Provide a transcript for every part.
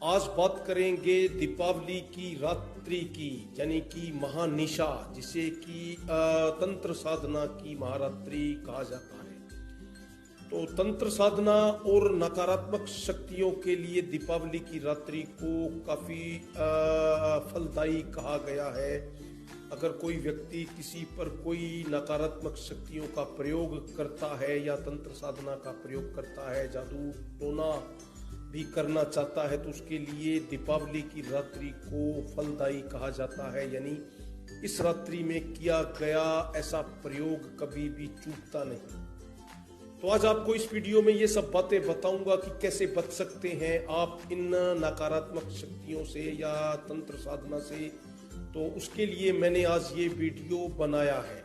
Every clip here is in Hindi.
आज बात करेंगे दीपावली की रात्रि की, यानी कि महानिशा, जिसे कि तंत्र साधना की महारात्रि कहा जाता है। तो तंत्र साधना और नकारात्मक शक्तियों के लिए दीपावली की रात्रि को काफी फलदायी कहा गया है। अगर कोई व्यक्ति किसी पर कोई नकारात्मक शक्तियों का प्रयोग करता है या तंत्र साधना का प्रयोग करता है, जादू टोना भी करना चाहता है, तो उसके लिए दीपावली की रात्रि को फलदायी कहा जाता है। यानी इस रात्रि में किया गया ऐसा प्रयोग कभी भी चूकता नहीं। तो आज आपको इस वीडियो में ये सब बातें बताऊंगा कि कैसे बच सकते हैं आप इन नकारात्मक शक्तियों से या तंत्र साधना से। तो उसके लिए मैंने आज ये वीडियो बनाया है।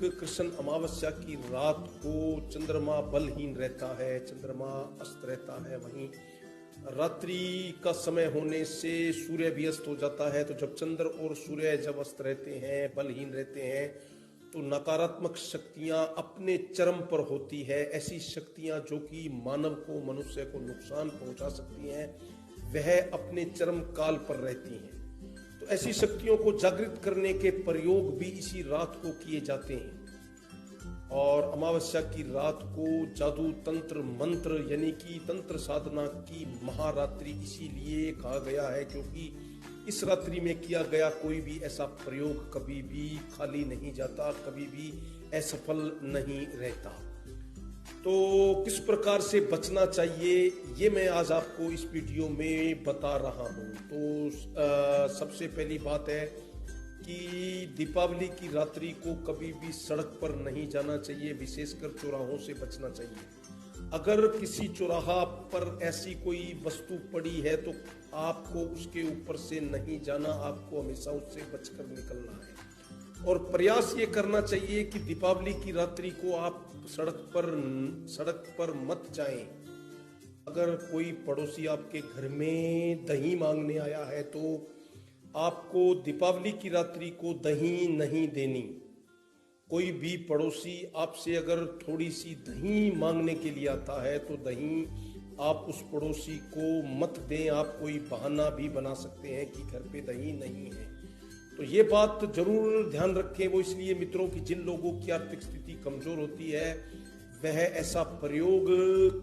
कृष्ण अमावस्या की रात को चंद्रमा बलहीन रहता है, चंद्रमा अस्त रहता है, वहीं रात्रि का समय होने से सूर्य भी अस्त हो जाता है। तो जब चंद्र और सूर्य जब अस्त रहते हैं, बलहीन रहते हैं, तो नकारात्मक शक्तियां अपने चरम पर होती है। ऐसी शक्तियां जो कि मानव को, मनुष्य को नुकसान पहुंचा सकती हैं, वह अपने चरम काल पर रहती हैं। तो ऐसी शक्तियों को जागृत करने के प्रयोग भी इसी रात को किए जाते हैं। और अमावस्या की रात को जादू तंत्र मंत्र यानी कि तंत्र साधना की महारात्रि इसीलिए कहा गया है क्योंकि इस रात्रि में किया गया कोई भी ऐसा प्रयोग कभी भी खाली नहीं जाता, कभी भी असफल नहीं रहता। तो किस प्रकार से बचना चाहिए ये मैं आज आपको इस वीडियो में बता रहा हूँ। तो सबसे पहली बात है कि दीपावली की रात्रि को कभी भी सड़क पर नहीं जाना चाहिए, विशेषकर चौराहों से बचना चाहिए। अगर किसी चौराहा पर ऐसी कोई वस्तु पड़ी है तो आपको उसके ऊपर से नहीं जाना, आपको हमेशा उससे बचकर निकलना है। और प्रयास ये करना चाहिए कि दीपावली की रात्रि को आप सड़क पर मत जाएं। अगर कोई पड़ोसी आपके घर में दही मांगने आया है तो आपको दीपावली की रात्रि को दही नहीं देनी। कोई भी पड़ोसी आपसे अगर थोड़ी सी दही मांगने के लिए आता है तो दही आप उस पड़ोसी को मत दें। आप कोई बहाना भी बना सकते हैं कि घर पे दही नहीं है। तो ये बात जरूर ध्यान रखें। वो इसलिए मित्रों कि जिन लोगों की आर्थिक स्थिति कमजोर होती है वह ऐसा प्रयोग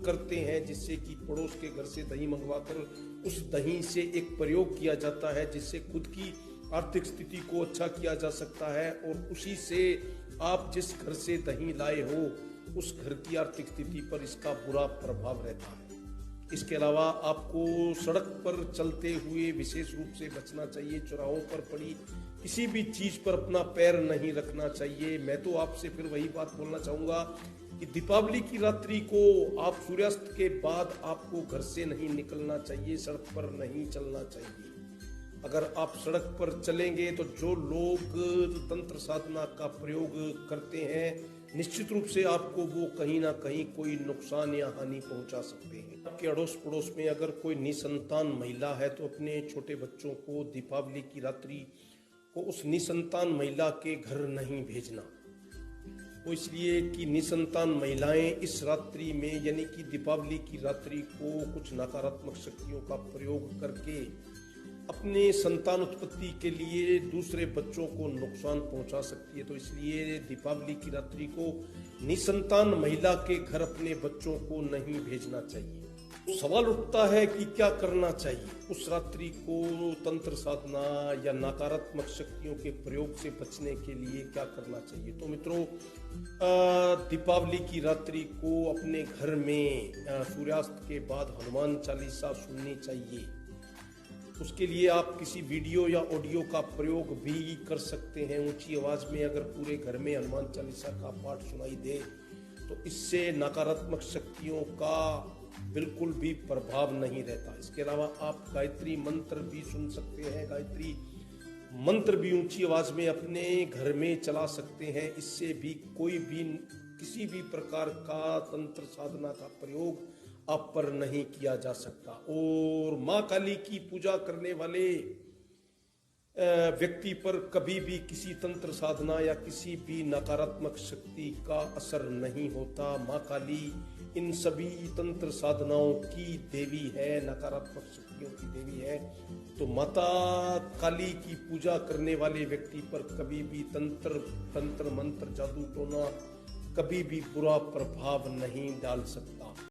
करते हैं जिससे कि पड़ोस के घर से दही मंगवाकर उस दही से एक प्रयोग किया जाता है जिससे खुद की आर्थिक स्थिति को अच्छा किया जा सकता है और उसी से आप जिस घर से दही लाए हो उस घर की आर्थिक स्थिति पर इसका बुरा प्रभाव रहता है। इसके अलावा आपको सड़क पर चलते हुए विशेष रूप से बचना चाहिए। चौराहों पर पड़ी किसी भी चीज पर अपना पैर नहीं रखना चाहिए। मैं तो आपसे फिर वही बात बोलना चाहूंगा कि दीपावली की रात्रि को आप सूर्यास्त के बाद आपको घर से नहीं निकलना चाहिए, सड़क पर नहीं चलना चाहिए। अगर आप सड़क पर चलेंगे तो जो लोग तंत्र साधना का प्रयोग करते हैं निश्चित रूप से आपको वो कहीं ना कहीं कोई नुकसान या हानि पहुंचा सकते हैं। आपके अड़ोस पड़ोस में अगर कोई निसंतान महिला है तो अपने छोटे बच्चों को दीपावली की रात्रि को उस निसंतान महिला के घर नहीं भेजना। वो इसलिए कि निसंतान महिलाएं इस रात्रि में यानी कि दीपावली की रात्रि को कुछ नकारात्मक शक्तियों का प्रयोग करके अपने संतान उत्पत्ति के लिए दूसरे बच्चों को नुकसान पहुंचा सकती है। तो इसलिए दीपावली की रात्रि को निसंतान महिला के घर अपने बच्चों को नहीं भेजना चाहिए। सवाल उठता है कि क्या करना चाहिए उस रात्रि को तंत्र साधना या नकारात्मक शक्तियों के प्रयोग से बचने के लिए क्या करना चाहिए। तो मित्रों, दीपावली की रात्रि को अपने घर में सूर्यास्त के बाद हनुमान चालीसा सुननी चाहिए। उसके लिए आप किसी वीडियो या ऑडियो का प्रयोग भी कर सकते हैं। ऊंची आवाज में अगर पूरे घर में हनुमान चालीसा का पाठ सुनाई दे तो इससे नकारात्मक शक्तियों का बिल्कुल भी प्रभाव नहीं रहता। इसके अलावा आप गायत्री मंत्र भी सुन सकते हैं। गायत्री मंत्र भी ऊंची आवाज में अपने घर में चला सकते हैं। इससे भी कोई भी किसी भी प्रकार का तंत्र साधना का प्रयोग आप पर नहीं किया जा सकता। और माँ काली की पूजा करने वाले व्यक्ति पर कभी भी किसी तंत्र साधना या किसी भी नकारात्मक शक्ति का असर नहीं होता। माँ काली इन सभी तंत्र साधनाओं की देवी है, नकारात्मक शक्ति शक्तियों की देवी है। तो माता काली की पूजा करने वाले व्यक्ति पर कभी भी तंत्र मंत्र जादू टोना कभी भी बुरा प्रभाव नहीं डाल सकता।